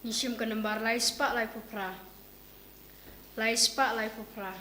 Nishim kenembar lai spak lai pupra. Lai spak lai pupra.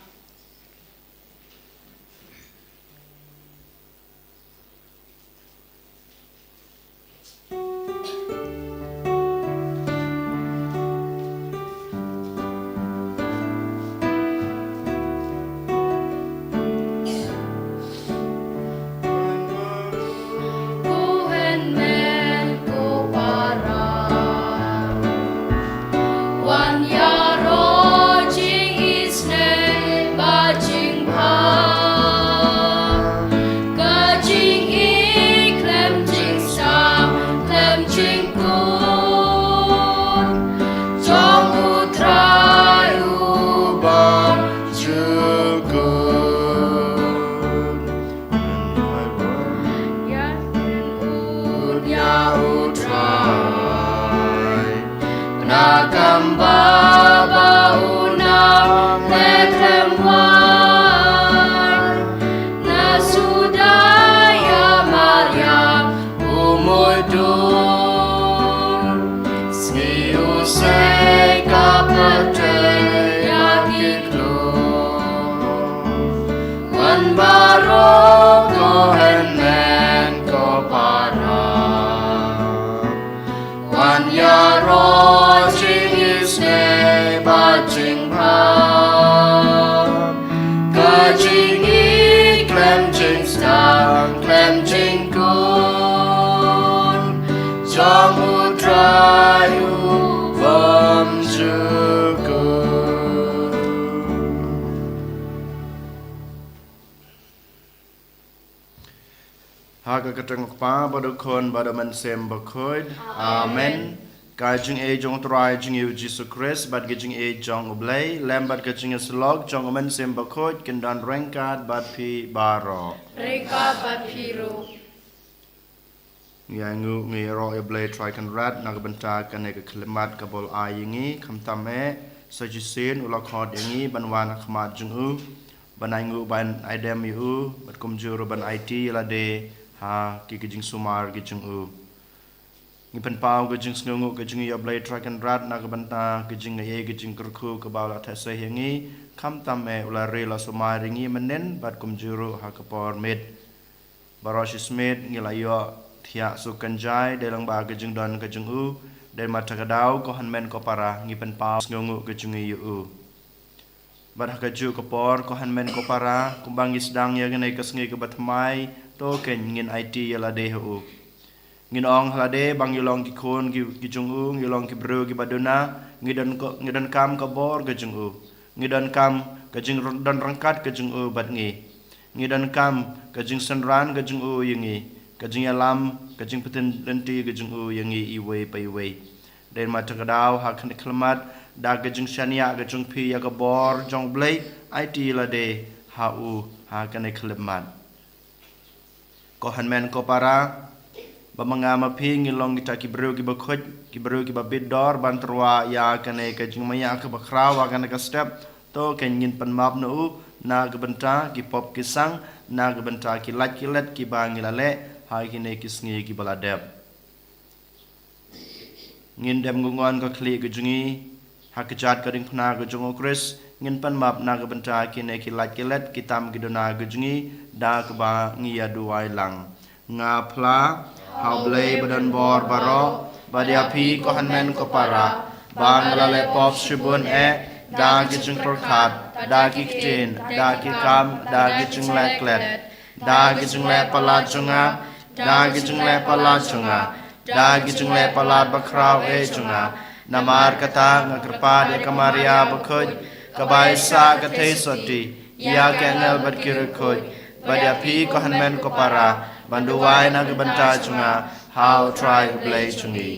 Hak keteng pa badu kon badu man sem bakoid. Amen. Kajing e jong try jing yu Jesus Christ bad gajing e jong oblay lambat gajing slog jong man sem bakoid kendan rengkat bad pi baro. Reka bad piro. Ngangu ngiro oblay try kan rat nak benta kan e klimat kabol ayingi kamtame sajisin ulakhod yangi banwan khmat jung u banangu ban idem yu bat kumjuru ban IT lade ha ki gajing sumar gajing u ngipen pau gajing sngungu gajing ya blai track and rat na banta gajing ye gajing kurku kabala thase yangi kham tame ula re la sumar ringi menen bat kumjuru ha kapor med barosh smith ngilayo thia sukanjai delang ba gajing don gajing u den matakadau ko hanmen ko para ngipen pau sngungu gajing yu bat hakaju kapor ko hanmen ko para kumbangis dang ya ganai kasngi ke batmai to ken ngin IT yala de hu ngin ong halade bang yulong ki khon ki jung yulong ki bro ki baduna ngidan kam ka bor ka jung ngidan kam ka jing dan rangkat ka jung bat ngidan kam ka jing sanran ka jung yingi ka jing alam ka jing peten lenti ka jung yingi iwe pai we den matakadaw ha kan kelmat da ka jing shania ka jung pi ya ka bor jong blai IT yala de ha kan kelmat ko hanmen ko para bamangama ping ilong kita ki bro ki bakhoj ki bro ki babidor bantrwa ya kane ka jingmaya ka bakrawa kana ka step to ken ngin panmap no na ka benta ki pop ki sang na ka benta ki lat ki let ki bangilale ha ki ne ki sngi ki baladep ngin dem ngungon ka kli ka jungi ha ka jat ka ding phna ka jungo Chris ngin panmap na ka benta ki ne ki lat ki let ki tam ki dona ka jungi da ka ba ngia duai lang nga pla haublei badan bor baro badia pi ko hanmen ko para bang lale pop shibun da ki chung khat da ki ktin da ki kam da ki chung leklet da ki chung le pala chunga da ki chung le pala chunga da ki chung le pala bakraw chunga namar kata ngakrpa de kamaria bakhoj kabai sa kathei soti ya kenel bat kirkhoj badia pi ko hanmen ko para banduwai na banta chunga how try ublay chungi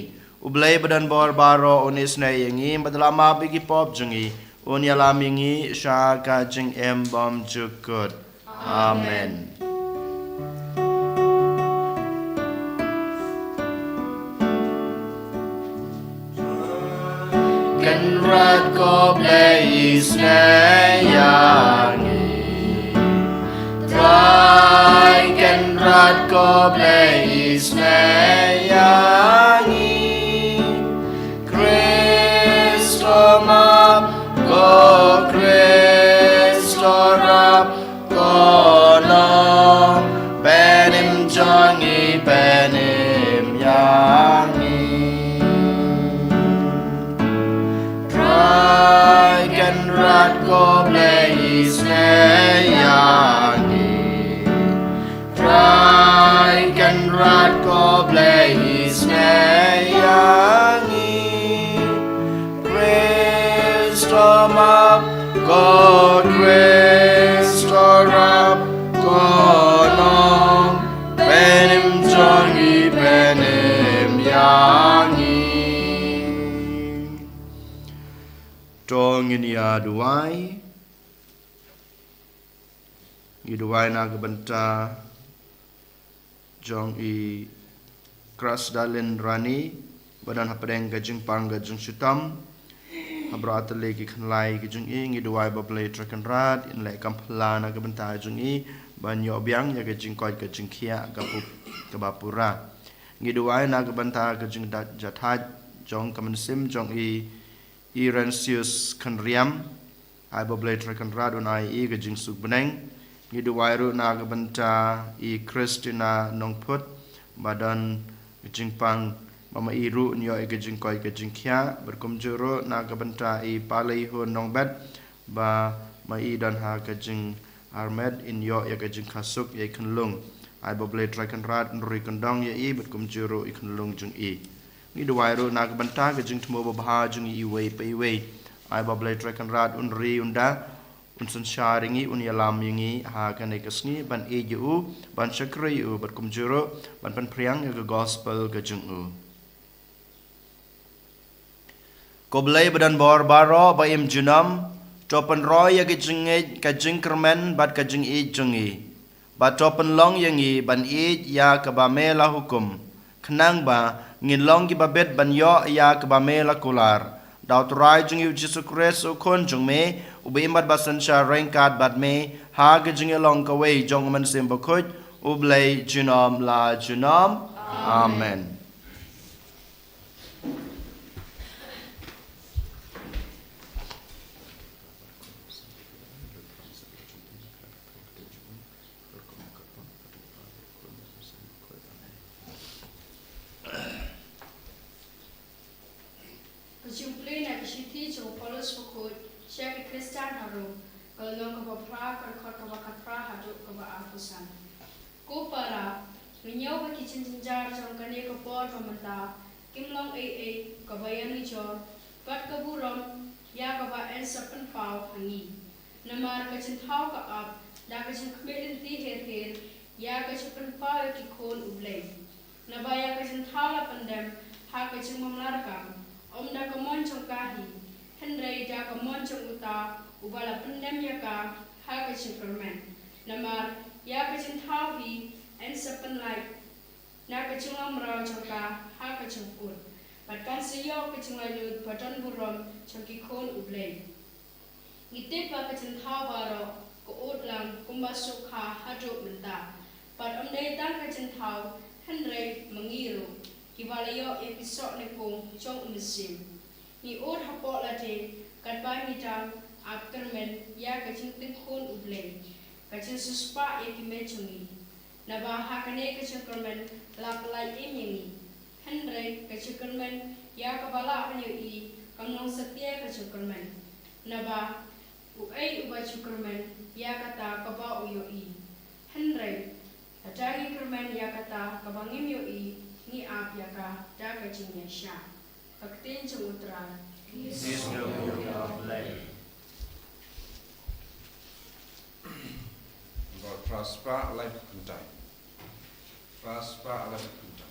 ublay badan bor baro unis na yangi badlama bigi pop chungi unyala mingi sha ka jing em bom jukut amen kan rat ko blay isna yangi Try can rat ko blaze na yangi rat ko blaze yangi Try can rat ko blaze yangi Kristo map God Kristo rap konong penim jongi penim yangi Tongin ya duai Iduai na gebenta Jong i Kras dalin rani Badan hapadeng gajing pang gajing sutam Habra atale ki khanlai ki jung i Iduai bablai trakan rat In lai kampala na gebenta jung i Banyo biang ya gajing koi gajing kia Kabapura Iduai na gebenta gajing jathat Jong kamansim jong i Irensius kanriam ai bablai trakan radun ai I gajing suk beneng ngidu wairu na gabanta I Christina nongput badan gajing pang mama iru nyo I gajing koi gajing kya berkumjuru na gabanta I palai hun nongbet ba ma I dan ha gajing armed in yo ya gajing kasuk ya kanlung ai bablai trakan rad nuri kandong ya I berkumjuru I kanlung jung I Ni duwairu na gabanta gajing tmo babha jung iway pa iway ay bablay trakan rad unri unda unsan sharingi unyalam yungi ha kanay kasngi ban eju ban shakri bat kumjuro ban panpriang ga gospel gajung Koblay badan bor baro ba im junam topan roy ya gajing kermen bat gajing jungi bat topan long yangi ban ya kabamela hukum kenang ba ngin long ki babet ban yo ya kabame la kular daw trai jung yu Jesus Christ o kon jung me ube imbat basan sha rengkat bat me ha ge jung long ka wei jong man sim bakut ublay junom la junom amen Kejumplin na kesiti jong Paulus fakut siya Kristan haru kalau nong kapapra karkot kapakapra hadu kaba afusan. Ko para rinyaw ba kichinjar jong kani kapor pamanta kimlong kabayan ni jor bat kaburam ya kaba en sapan pau hangi. Namar kacinthaw ka up da kacin kmelin ti her ya kacipan pau kikon ublay. Nabaya kacinthaw la pandem ha kacin mamlarkam. Da kamon chong kahi Henry da kamon chong uta ubala pendem yaka ha ka superman namar ya ka chin thawi and sapan like na ka chung amra chong ka ha ka chung put pat kan siyo ka chung lai lut patan burom chong ki khon ublay ngite pa ka chin thawaro ko utlang kumbasu kha hadu menta pat amdai tan ka chin thaw Henry mangiru Kibalayo episode ni pong chong umisim. Ni od hapok late katba ni tam aftermen ya kacing tingkun ublay. Kacing suspa ya kimechungi. Naba hakane kacing kermen lapalay imyangi. Henry kacing kermen ya kabala hanyo I kamnong setia kacing kermen. Naba uay ubaju kermen ya kata kaba uyo I. Henry atangi kermen ya kata kabangim yo I. Ni ap yaka da kacing yasha. Aktin cemutran. Praspa alai kuntai. Praspa alai kuntai.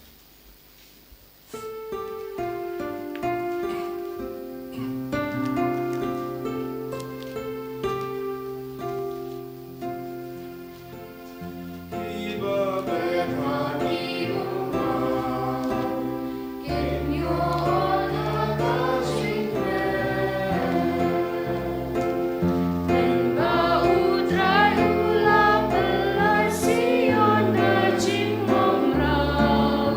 Sion na jing mom ra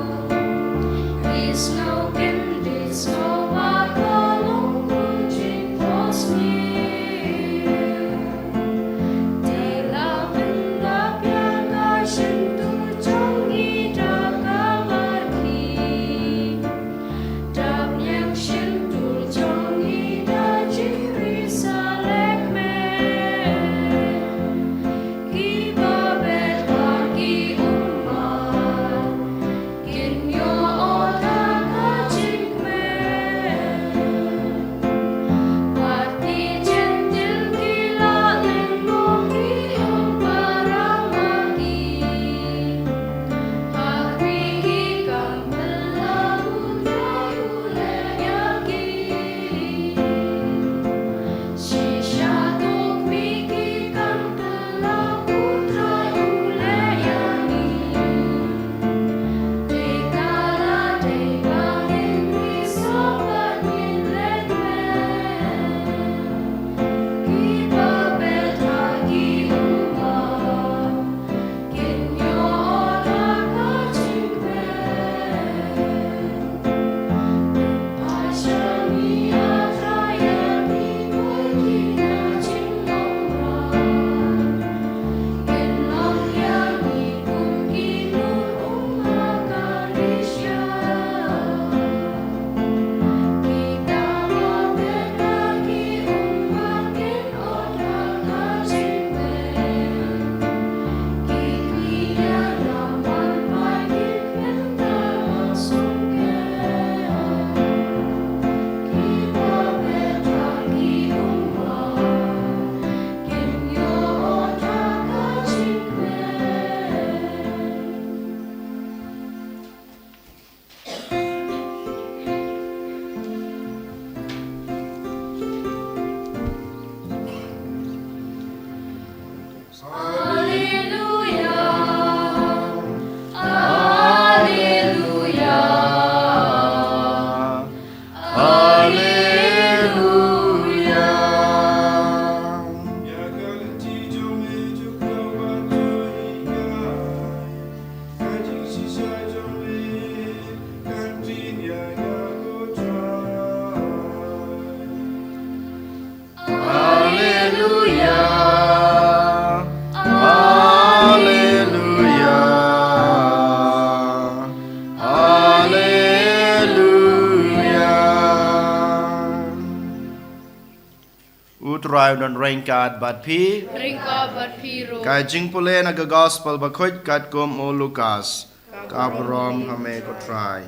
try don rengkat bat pi Ringka bat piro. kai jing pule na ga gospel ba khoj kat kom o Lucas ka brom hame ko try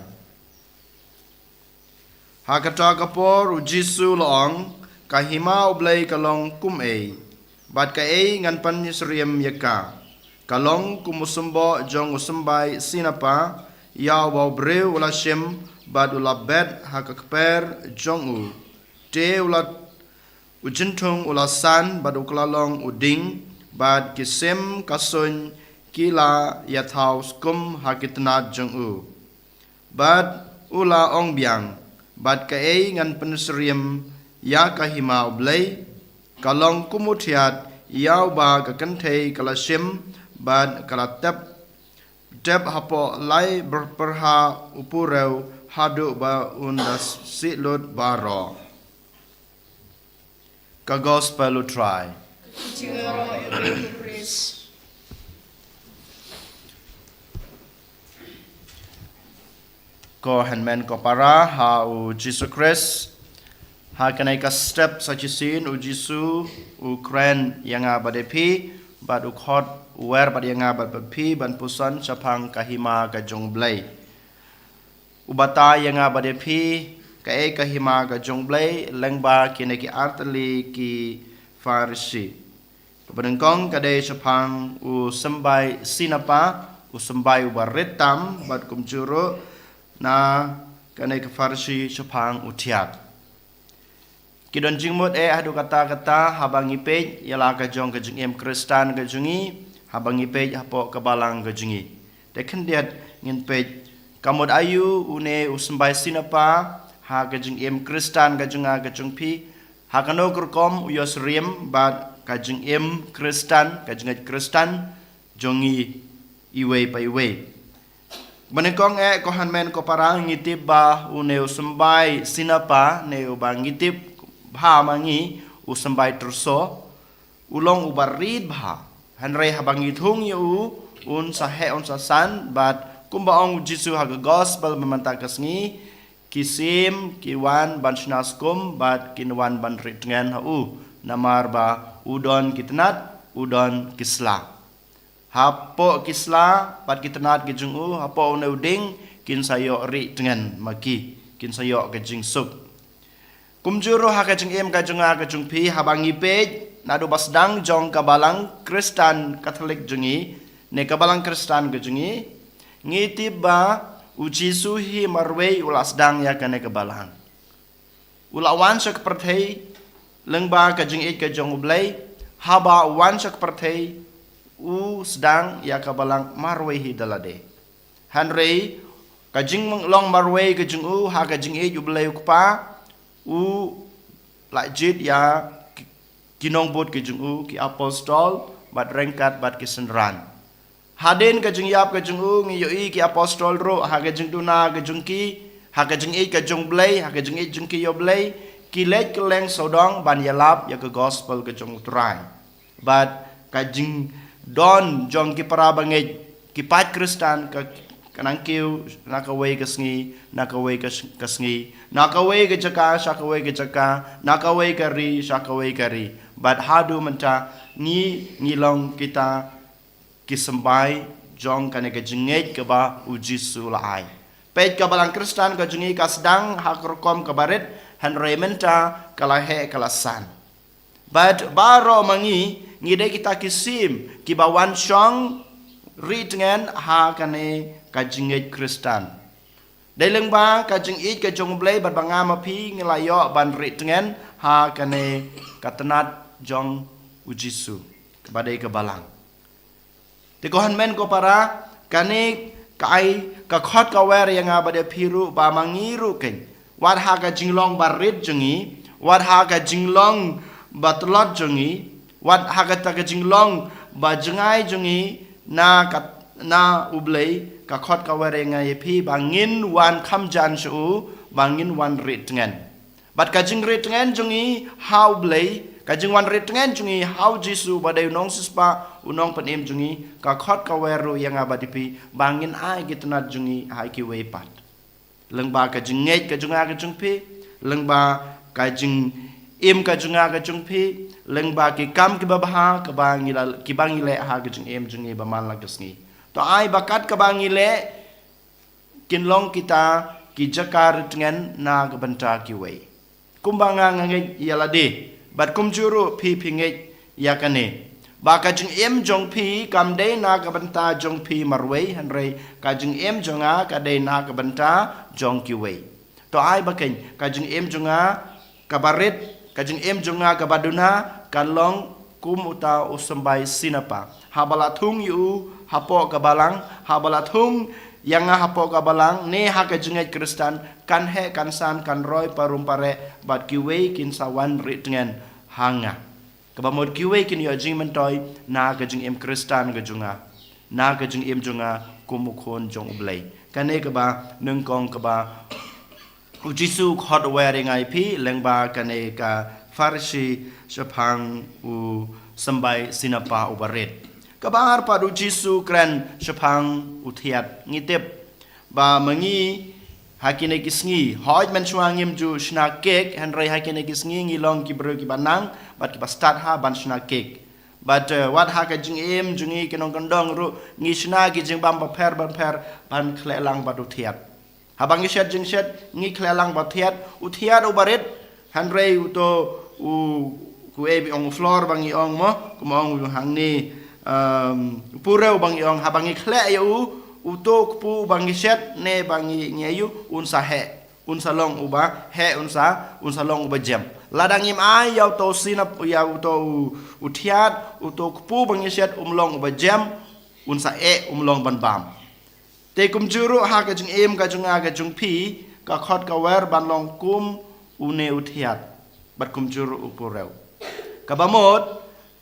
ha ka ta ka por u Jisu long ka hima oblei ka long kum e bat ka e ngan pan yisriem yaka ka long kum usumbo jong usumbai sinapa yaw ba breu la shem bat ula bet ha ka per jong u te ula ujintung ula san bat ukla long uding bat kisem kasun kila yathau skum hakitna jong u bat ula ong biang bat ka e ngan penusriem ya ka hima oblei kalong kumuthiat yaw ba ka kanthe kala shim bat kala tep hapo lai berperha upureu hadu ba undas silut baro ka gospel try Jingaro ebe praise. ko hanmen ko para ha u Jesus Christ ha kanai ka step sachisin u Jisu u kren yanga badepi bad u khot wer bad yanga bad pi ban pusan chapang kahima ka jongblai ubata yanga badepi ka e kahima ka jongblai lengba kine ki artali ki farisi kebenengkong kade chapang u sembai sinapa u sembai u baretam bad kumjuro na kanai ka farsi chapang utiat kidon jingmot hadu kata habangi pej yala ka jong ka jingem kristan ka jungi habangi pej hapo ka balang ka jungi de kendiat ngin pej kamod ayu une usmbai sinapa ha ka jingem kristan ka junga ka jungpi ha kano kurkom uyos riem bat ka jingem kristan ka jungat kristan jongi iwe pa iwe Menekong ko hanmen ko parang ngitip ba uneu sembai sinapa neu ba ngitip bha mangi usembai terso ulong ubarid bha hanrei habangi thung yu un sahe on sasan bat kumbaong Jisu ha gospel memanta kasngi kisim kiwan bansnaskum bat kinwan ban ritngan ha u namar ba udon kitnat udon kisla hapo kisla pat kitnat ke jungu hapo ne uding kin sayo ri dengan maki kin sayo ke jing sup kumjuro ha ka jing em ka junga ka jung pi habangi pej nadu basdang jong kabalang Kristen Katolik jungi ne kabalang Kristen ke jungi ngiti ba uji suhi marwei ulasdang ya ka ne kabalang ulawan sak perthei lengba ka jing e ka jong ublai haba wan sak perthei u sedang ya kabalang marwehi dalade hanrei kajing long marwei kajing u ha kajing e jublei ukpa u lajit ya kinong bot kajing u ki apostol bat rengkat bat kisenran haden kajing yap kajing u ngi yoi ki apostol ro ha kajing tuna kajing ki ha kajing e kajing blei ha kajing e jing ki yo blei ki lej keleng sodong ban yalap ya ke gospel kajing utrai bat kajing don jong ki para bangej ki pat Kristen ka kanangkiu nakaway kasngi nakaway kasngi nakaway ka jaka sakaway ka jaka nakaway kari sakaway kari but hadu menta ni ngilong kita kisembay jong kane ka jengej ka ba uji sulai pet ka balang Kristen ka jengi ka sedang hakorkom ka baret hanrei menta kalahe kalasan but baro mangi ngide kita kisim kibawan syong ritngen ha kane kajinget Kristen daileng ba kajing it kajong blei bat banga mapi ngelayo ban ritngen ha kane katenat jong ujisu kebadai kebalang tikohan men ko para kane kai ka khot ka wer yang abade phiru ba mangiru ken wat ha ka jinglong barit jengi wat ha ka jinglong batlot jengi wat hagata ka jinglong ba jengai jungi na ublei ka khot ka were nga yepi bangin wan khamjan shu bangin wan ritngen bat ka jing ritngen jungi how blei ka jing wan ritngen jungi how Jisu badai unong sispa unong panem jungi ka khot ka weru yang abadipi bangin ai gitnat jungi hai ki weipat lengba ka jingej ka junga ka jungpi lengba ka jing im ka junga ka jung phi lengba ki kam ki babha ka bangila ki bangile ha ka jung em jung e ba man la kasngi to ai bakat ka bangile kin long kita ki jakar dengan na ka banta ki wei kumbanga ngange yala de bat kum juru phi phinge yakane ba ka jung em jong phi kam de na ka banta jong phi marwei hanrei ka jung em jonga ka de na ka banta jong ki wei to ai ba ken ka jung em jonga ka baret ka jung em jonga ka baduna kan long kum uta usambai sinapa habala thung yu hapo ka balang habala thung yang hapo ka balang ne ha ka jungai kristan kan he kan san kan roy parum pare bat ki wei kin sawan ri dengan hanga ka ba mod ki wei kin yo jing man toy na ka jung em kristan ka junga na ka jung em junga kum khon jong ublei kan ne ka ba nung kong ka ba Jisu khot wearing IP lengba kane ka farsi shapang u sambai sinapa ubaret kabar padu Jisu kran shapang uthiat ngitep ba mangi hakine kisngi hoj man chuangim ju shna kek hanrei hakine kisngi ngilong ki bro ki banang bat ki start ha ban shna kek but what ha ka jing em jungi kinong kandong ru ngi shna ki jing bam ba pher ban khle lang badu thiat habang isyat jing syat ngi klelang bathiat uthiat ubaret hanrei uto u kuebi ong floor bangi ong mo kumong u hangni pureu bangi ong habangi khle yu uto kupu bangi syat ne bangi nyeyu unsa he unsa long uba he unsa long uba jam ladang im ai yau to sinap ya uto uthiat uto kupu bangi syat long uba jam unsa long ban bam te kum juru ha ka jung em ka jung a ka jung phi ka khot ka wer ban long kum une uthiat bat kum juru upureu ka bamot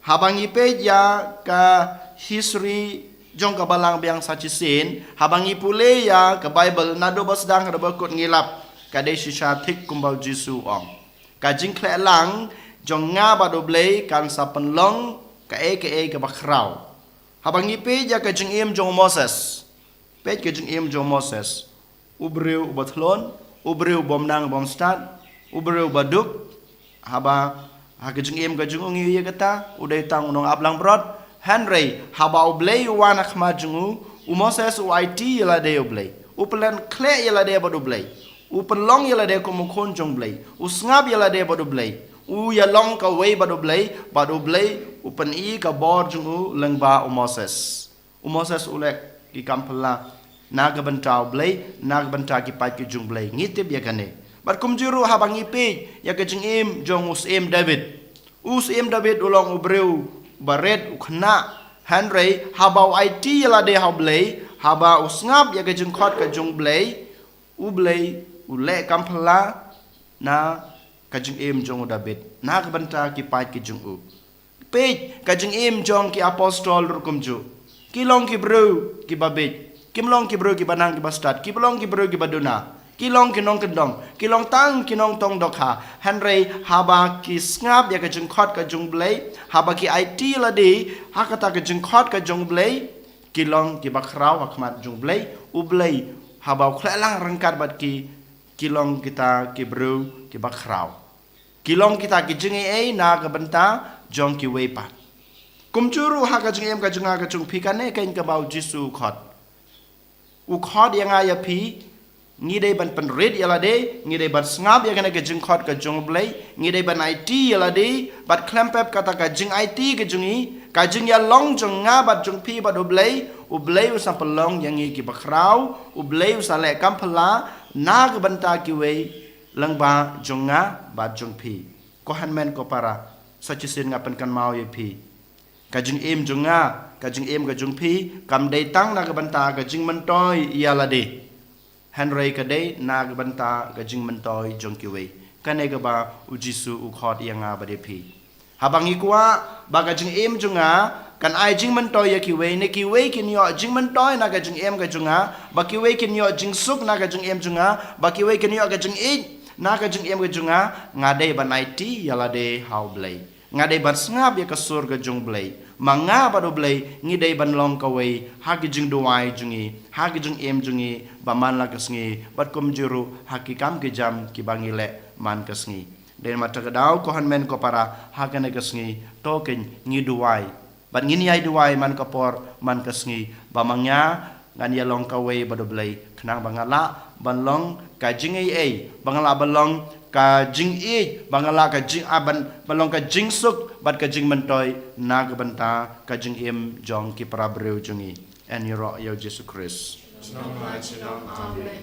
habang ipe ya ka history jong ka balang biang sachisin habang ipule ya ka bible nado basdang ra bakut ngilap ka de shisha thik kumbau jisu ong ka jing khle lang jong nga ba do blei kan sa pen long ka ka bakrau habang ipe ya ka jung em jong Moses pet ke jing em jong Moses ubreu bathlon ubreu bomnang bom start ubreu baduk haba ha ke jing em ka jung ngi ye kata udai tang nong ablang brot henry haba ublei wana khma jungu Moses it yela de ublei uplan kle yela de badu blei upelong yela de kum khon jong blei usngab yela de badu blei ya long ka wei badu blei upan I ka bor jungu lengba Moses ulek ki kampala naga bantau blei naga banta ki pai ki jung blei ngitip ya kane bat kum juru habang ipe ya ke jing em jong us em David ulong ubreu baret ukhna hanrei habau it yala de hablei haba usngap ya ke jing khot ka jung blei ule kampala na ka jing em jong David naga banta ki pai ki jung u pe ka jing em jong ki apostol rukum ju kilong ki bro ki babet kimlong ki bro ki banang ki bastat kimlong ki bro ki baduna kilong ki nong kendong kilong tang ki nong tong dokha hanrei haba ki snap ya ka jung khot ka jung blei haba ki it la di hakata ka jung khot ka jung blei kilong ki bakrau hakmat jung blei ublei haba khlelang rangkat bat ki kilong kita ki bro ki bakrau kilong kita ki jung na ka benta jong ki wepa kumcuru ha ka jung em ka jung ka jung phikane kain ka bau Jisu khot u khot yang aya phi ngi dei ban pen red yala de ngi dei ban snap ya kana ka jung khot ka jung blei ngi dei ban it yala de bat klempep kata ka jung it ka jungi ka jung ya long jung nga bat jung phi bat u blei u sampelong yang ngi ki bakrau u blei u sale kampala na ka banta ki wei langba jung nga bat jung phi ko hanmen ko para sachisin ngapen kan mau ye phi ka jing em junga ka jing em ka jung phi kam dei tang na ka banta ka jing man toy yala de hanrei ka dei na ka banta ka jing man toy jong ki wei kane ka ba u Jisu u khot yanga ba de phi habang ikwa ba ka jing em junga kan ai jing man toy ya ki wei ne ki wei kin yo jing man toy na ka jing em ka junga ba ki wei kin yo jing suk na ka jing em junga ba ki wei kin yo ka jing na ka jing em ka junga ngade ban it yala de how blei ngade ban snap ya ka sur ka jung blei manga badu blei ngidei ban long ka wei haki jing duai jungi haki jing em jungi ba man la kasngi bat kum juru haki kam ke jam ki bangile man kasngi Den mata kedau ko han men ko para hakan kesngi token ngi duai ban ngini ai duai man ko por man kesngi bamangnya ngan ya long ka wei badoblai khnang bangala banlong ka jing ai bangala balong ka jing i bangala ka jing aban balong ka jing suk bat ka jing mentoi na ka banta ka jing im jong ki para breu jungi en yoro yo Jesus Christ. Amen.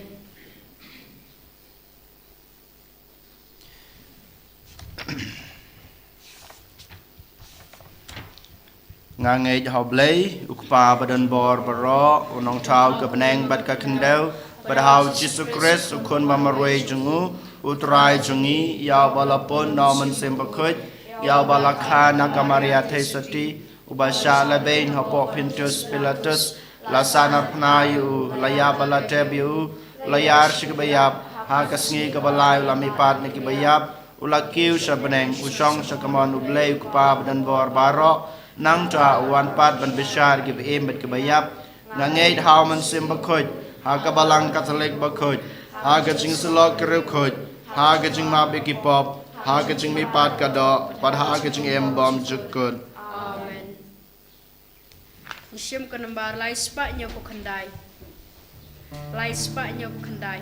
Ngangai hau blai ukpa badan bor baro unong tau ke beneng bat ka kendau badhau Jesus Christ ukun mamarwe jungu utrai jungi ya balapun naman sembakut ya balakha nakamaria thesati ubasha labein hapo pintus pilatus lasana pnayu laya balatebiu layar shikbayap ha kasngi kabalay lamipat nikibayap ulakiu sa beneng usong sa kamon ublay ukpa badan bor baro nang ta wan pat ban bishar give em bet kebayap nangay how man sim bakoj ha kabalang katolik bakoj ha gajing selok keru koj ha gajing ma beki pop ha gajing mi pat kado pad ha gajing em bom jukut. Amen. Isyam kenembar lai spaknya ko kendai. Lai spaknya ko kendai.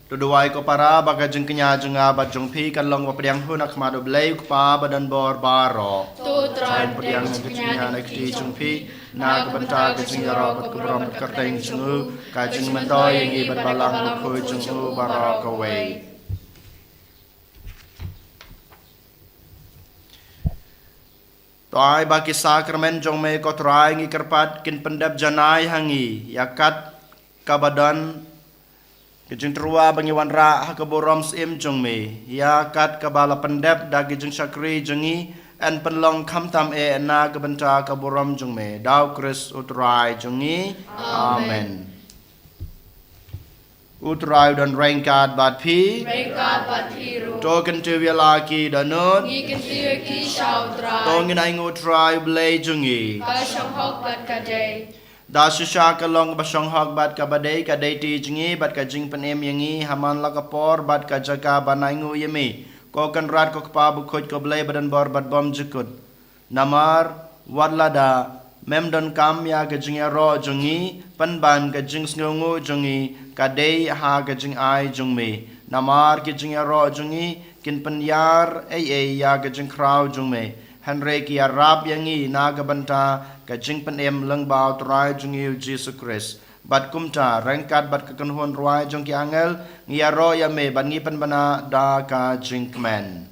Duduai ko para baga jeng kenya jenga bat jeng pi kan long wapriang hunak madu blay pa badan bor baro. Tutran Priang kenya nak ti jeng pi na benta ke jeng yaro bat kubrom kerteng jengu ka jeng mentoy yang ibat balang ko jengu baro ko wei. Toai baki sakramen jong me ko trai ngi kerpat kin pendap janai hangi yakat kabadan Kejeng terua bangi wanra hakaborom sim jong me ya kat kabala pendep dagi jeng syakri jengi en penlong kamtam na kebenta kaborom jong me daw kris utrai jengi amen utrai dan rengkat bat pi ru token tu laki danut Ikan tiga ki shautrai tongin aing utrai blay jengi Kasang hok bat kadai Da shisha ka long basong hog bat ka badai ka dai ti jingi bat ka jing penem yangi haman la ka por bat ka jaga banaingu yemi ko kan rat ko pa bu khoj ko blai badan bor bat bom jikut namar wadlada mem don kam ya ka jing ro jungi pan ban ka jing sngungu jungi ka dai ha ka jing ai jungmi namar ki jing ro jungi kin pan yar ai ya ka jing kraw jungme Henry ki Arab yangi naga banta ka jing pen em leng bau trai jungi Jesus Christ bat kumta rengkat bat kekenhuan ruai jong ki angel ngiaro ya me ban ngi pen bana da ka jing kmen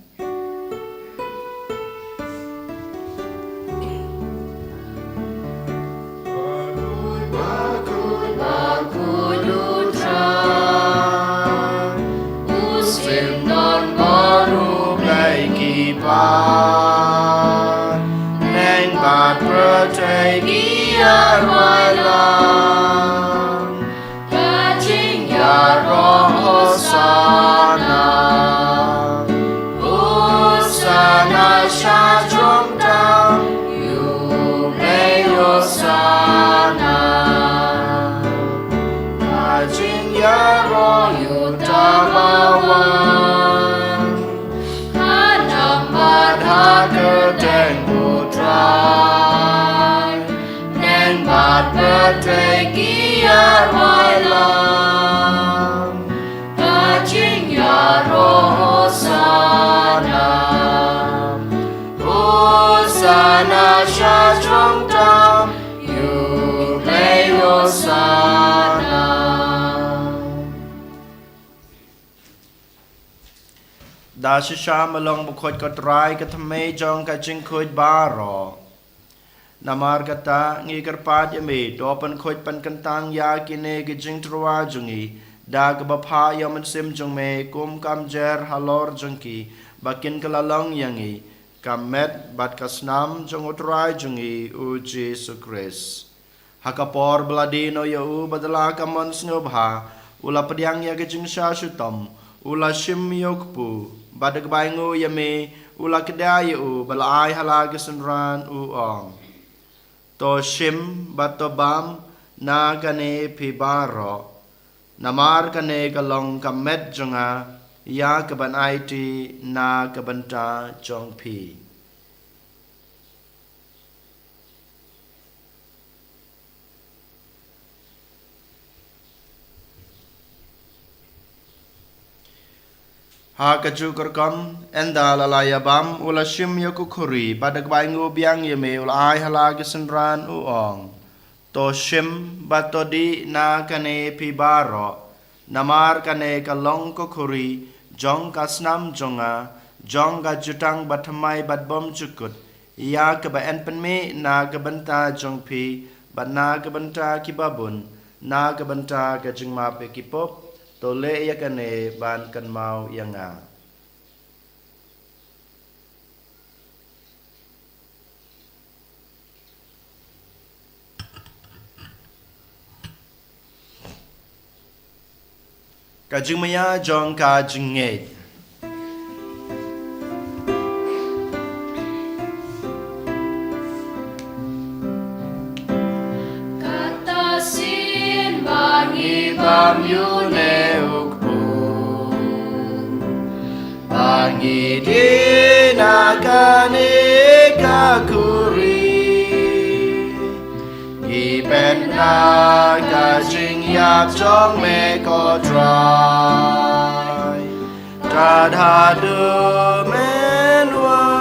Yutabawan Hanamad Hakateng Putrai Neng Mat Peteki Arwailam Kajing Yaro Hosana Hosana Shastrong Tam Yublei Hosana Da Shisham along Bukot Kotrai Katame Jong Kajing Kuj Baro Namar kata ngikar pad yami dopan khoj pan kantang ya kine gijing truwa jungi da gabapha yaman sim jung me kum kam jer halor jungki bakin kalalong yangi kamet bat kasnam jung utrai jungi u Jesu Christ hakapor bladino ya u badala kamon snubha ula padiang ya gijing sha shutam ula shim yokpu badag baingu yami ula kedai u balai halagisanran u ong to shim batobam na kane pibaro namar kane kalong kamet jonga ya kaban IT na kabanta jong pi ha kaju korkom enda lalaya bam ula shim yakukuri badag baingu biang yeme ula ai halagi senran uong to shim batodi na kane pibaro namar kane kalong kukuri jong kasnam jonga jong ga jutang bathamai batbom chukut ya keba enpenme na kabanta jong pi bat na kabanta kibabun na kabanta kajing mape kipop tole ya kane ban kan mau yanga kajing maya jong kajing nge kata sin bangi bam yune Bangi dina kane kakuri Ipen na kajing yap jong me ko dry Tadhadu menwan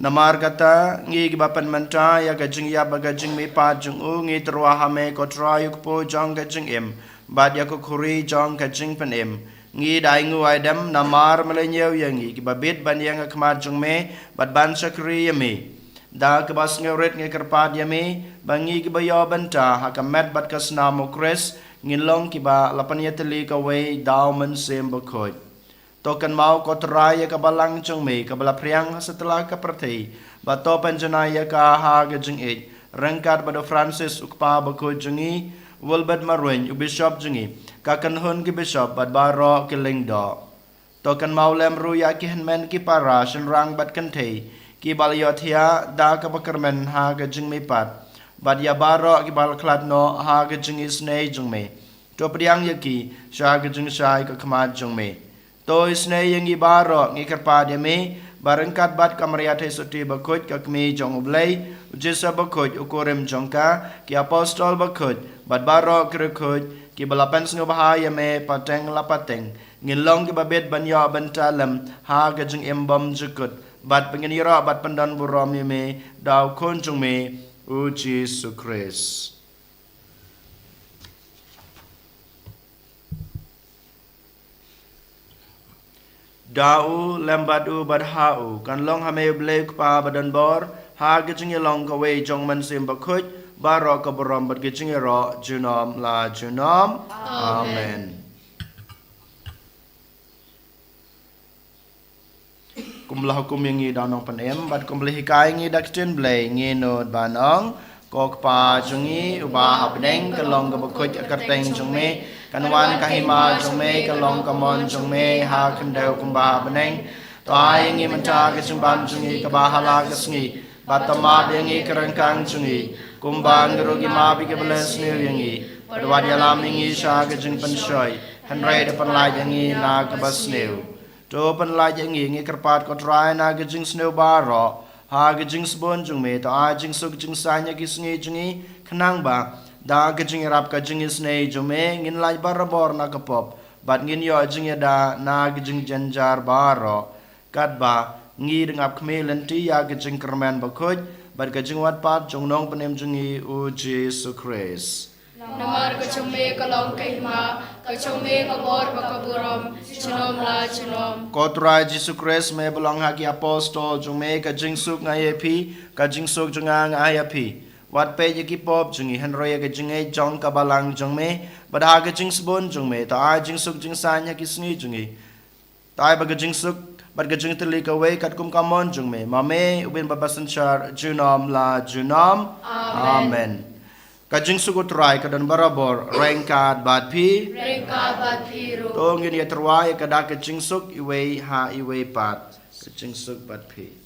Namar kata ngi gibapan manta ya kajing yap kajing me pa jong u ngi terwaha me ko dry ukpo jong kajing im Bad ya kukuri jong kajing penim ngi dai ngu aidam namar melenyau yangi kibabit ban yang akmar jong me bad ban sakri yami da kebas ngeurit ngi kerpad yami bangi kibayo banta hakamet bad kasnamo kres ngilong kiba lapan yateli kawe daw men sem bakoj tokan mau kotraya kabalang jong me kabala priang setelah kaperti bato panjanaya ka ha kajing it rengkat bado Francis ukpa bakoj jongi Wilbert Marwin, Bishop Jungi, kakan hun ki Bishop, bad baro ki lingdo. Tokan maulem ruya ki henmen ki para, shenrang bad kante, ki baliotia da ka bakarmen ha ka jingmi pat. Bad ya baro ki bal kladno ha ka jingi snei jungme. To priang yaki, sha ka jing shai ka kamad jungme. To snei yangi baro ngi karpad yame, barengkat bad kamariate suti bakut ka kmi jong ublay, ujisa bakut ukurem jongka, ki apostol bakut, bad baro kirukut ki balapan sngo bahaya me pateng lapateng ngilong ki babet banyo bantalam ha gajing embam jukut bad pengenira bad pandan burom me daw kunjung me u Jesu Christ dau lembadu badhau kan long hame blek pa badan bor ha gajing long kawe jong man sim bakut Baro kabaram bat gijing ro junom la junom amen kumlah hukum yang ngi danong panem bat kumlah hikai ngi daktin blay ngi nod banong kok pa jungi uba habdeng kalong kabakut akarteng jungme kanwan kahima jungme kalong kamon jungme ha kendau kumba beneng toai ngi menta kesumban jungi kabahala kesngi batama dengi kerengkang jungi kumbang gerogi mabi ke belas ni yangi Padwad yalam ingi sha gajing penshoy Henry de panlai yangi na kabas new To panlai yangi ngi kerpat ko try na gajing snew baro Ha gajing sbon jung me to a jing suk jing sanya gisngi jungi Kenang ba Da gajing rap gajing isnei jume ngin lai barabor na kapop Bat ngin yo jing da na gajing janjar baro Kat ba ngi dengap kmelen ti ya gajing kermen bakuj Bat gajing wat pat jung nong penem jungi u Jesu Christ Namar kecome kalong kahima, kecome kabor bakaburam, chinom la chinom. Kotra Jesu Christ me belong haki apostol jume ka jingsuk ngayepi ka jingsuk jungang ayapi. Wat pe yaki pop jungi henroya ka jingai jong ka balang jungme badha ka jingsbon jungme ta a jingsuk jingsanya kisni jungi. Tai ba ka jingsuk bad ka jingteli ka we kat kum kamon jungme mame ubin babasan char junom la junom. Amen. Kajing suku terai kadan barabor rengkat bat pi Ru. tong ini terwai kada kajing suk iwe ha iwe pat kajing suk bat pi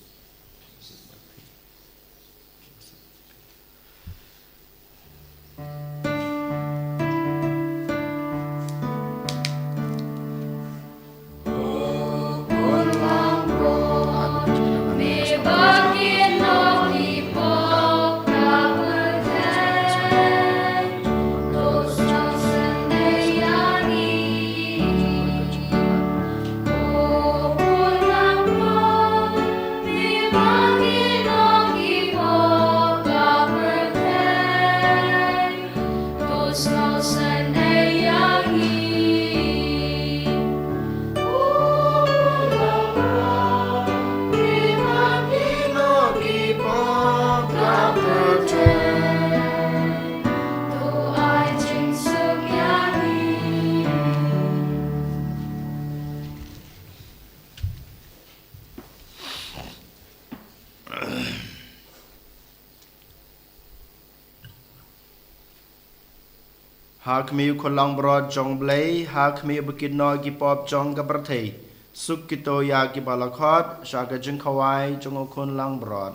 Hak mi kolang brod jong blay hak mi bukid no gipop jong gabertei suk kito ya gibalakot syaga jeng kawai jong okun lang brod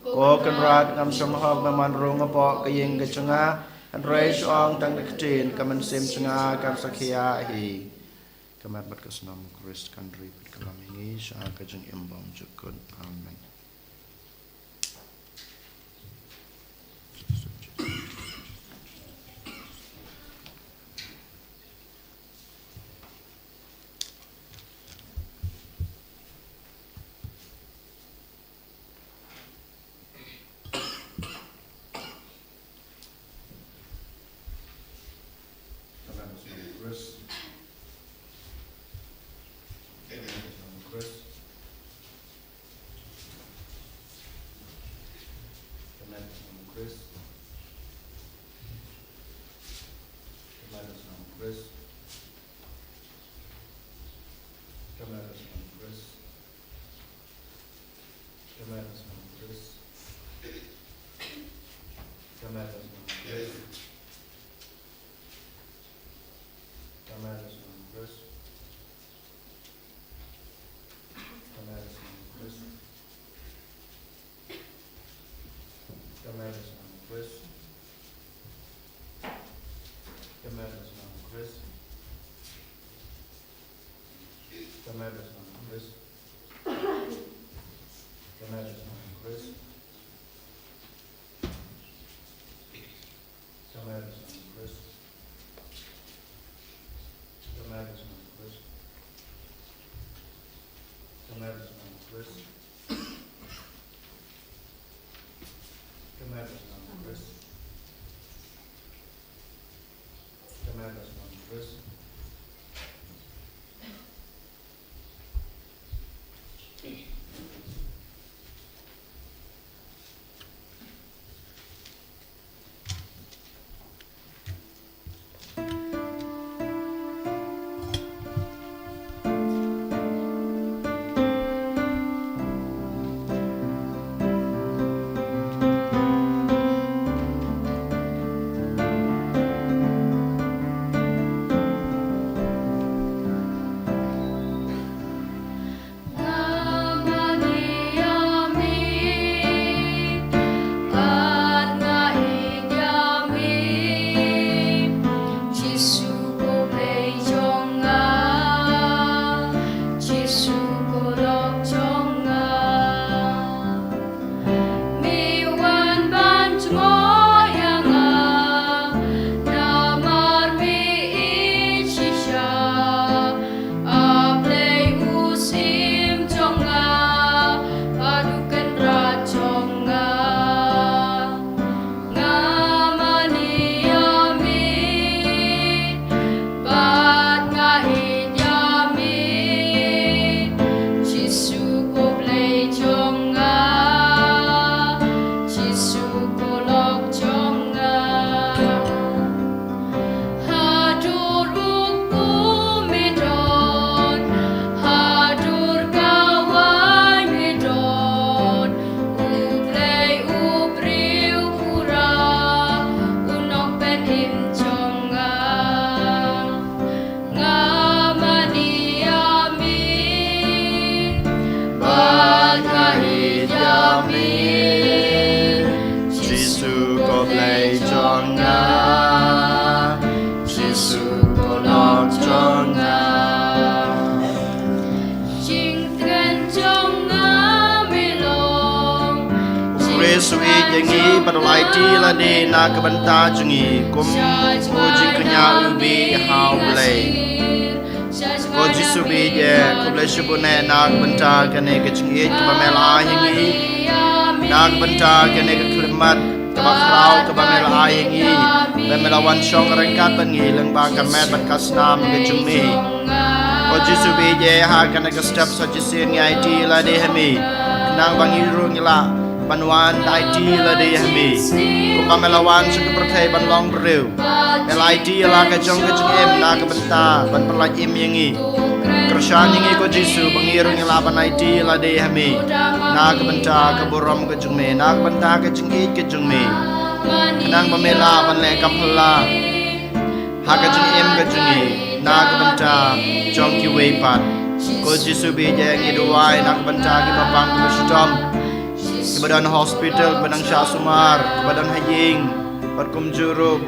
ko kenrat ngam somhok maman rong apo kayeng gacunga and reish ong tang diktin kaman sim cunga kam sakia hi kamat bat kasnam Christ country pit kalamingi syaga jeng imbang jukun amen. kolok jonga Chinh gần trong ngã mê lòng Yesu yangi padolai ti la de na kabanta jungi kum o jiknya ubi how blay o jisubi ye kuble shibune na kabanta kane ke jungi kabamela yangi na kabanta kane ke klimat kabakrau kabamela yangi bamela wan shong rengkat bangi lengba kamet bakasnam ke jungi o jisubi ye ha kane ke step such as in IT la de hemi nang bangi rungila Banwan IT la de hami kumpa melawan suku perthai ban long breu LIT la ka jong ka jong em na ka banta ban perlaj im yangi kershan yangi ko jisu bangirung la ban IT la de hami na ka banta ka borom ka jong me na ka banta ka jong e ka jong me kanang pamela ban le kampala ha ka jong em ka jong e na ka banta jong ki wei pat ko jisu be jang i duai na ka banta ki babang ka stom Badan hospital, badan Syasumar, badan Hajing, Perkum Juruk,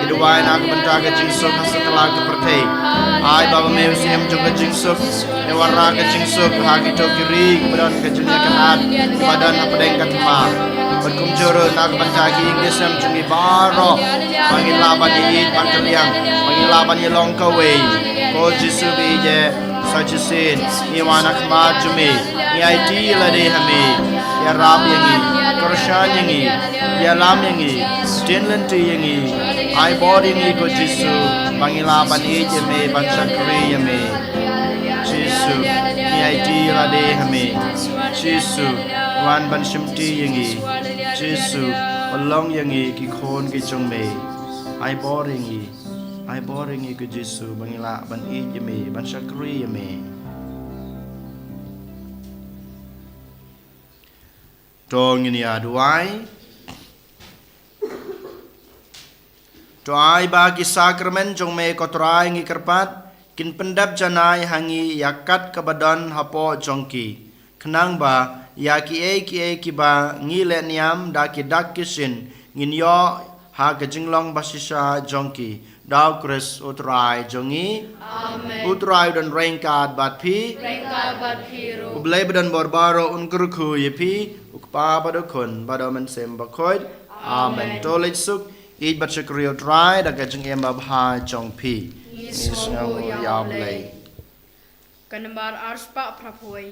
Iduai nak benta ke jingsuk setelah ke pertai. Ai baba museum juga jingsuk, Ewara ke jingsuk, hagi to kiri, badan ke jengnya kenat, badan apa dengkat ma. Perkum Juruk nak benta ke Inggrisam jungi baro, panggil laban ini pangkaliang, panggil laban ini longkawe. Ko jisu bije, sajisin, iwanak ma jumi, IT la de hami. Ya Rab yangi, Kershan yangi, Ya Lam yangi, Dinlanti yangi, I body yangi ko Jisu, Bangila bani jeme, Bansakri yame, Jisu, Ni ID lade hame, Jisu, Wan Banshimti yangi, Jisu, Along yangi, Kikon kichongme, I body yangi ko Jisu, Bangila bani jeme, Bansakri yame. Tong ini aduai bagi sakramen jong me kotorai ngi kerpat kin pendap janai hangi yakat kabadan hapo jongki kenang ba yaki ki ba ngi le niam daki dak kisin ngin yo ha kejinglong basisa jongki daw kris utrai jongi amen utrai dan rengkat bat pi ro ublai badan borbaro unkurku yepi ukpa badokon badomen sem bakoid amen tolit suk id batchakrio dry da gajeng em babha jong pi isngo yablay Kanambar arspa prapoi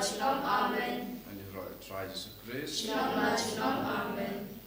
Shalom, Amen. Shalom, Amen.